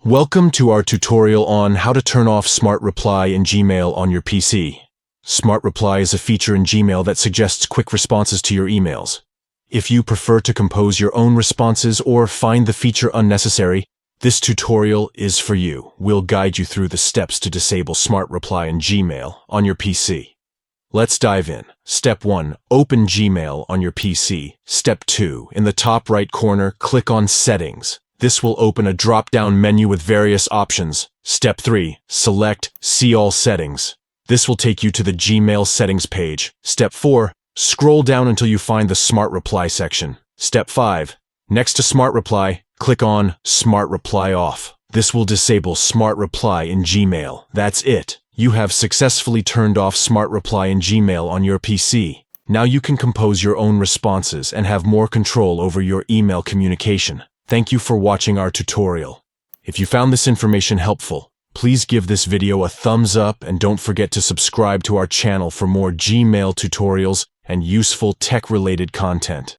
Welcome to our tutorial on how to turn off Smart Reply in Gmail on your PC. Smart Reply is a feature in Gmail that suggests quick responses to your emails. If you prefer to compose your own responses or find the feature unnecessary, this tutorial is for you. We'll guide you through the steps to disable Smart Reply in Gmail on your PC. Let's dive in. Step 1. Open Gmail on your PC. Step 2. In the top right corner, click on Settings. This will open a drop-down menu with various options. Step 3. Select See All Settings. This will take you to the Gmail settings page. Step 4. Scroll down until you find the Smart Reply section. Step 5. Next to Smart Reply, click on Smart Reply Off. This will disable Smart Reply in Gmail. That's it. You have successfully turned off Smart Reply in Gmail on your PC. Now you can compose your own responses and have more control over your email communication. Thank you for watching our tutorial. If you found this information helpful, please give this video a thumbs up and don't forget to subscribe to our channel for more Gmail tutorials and useful tech-related content.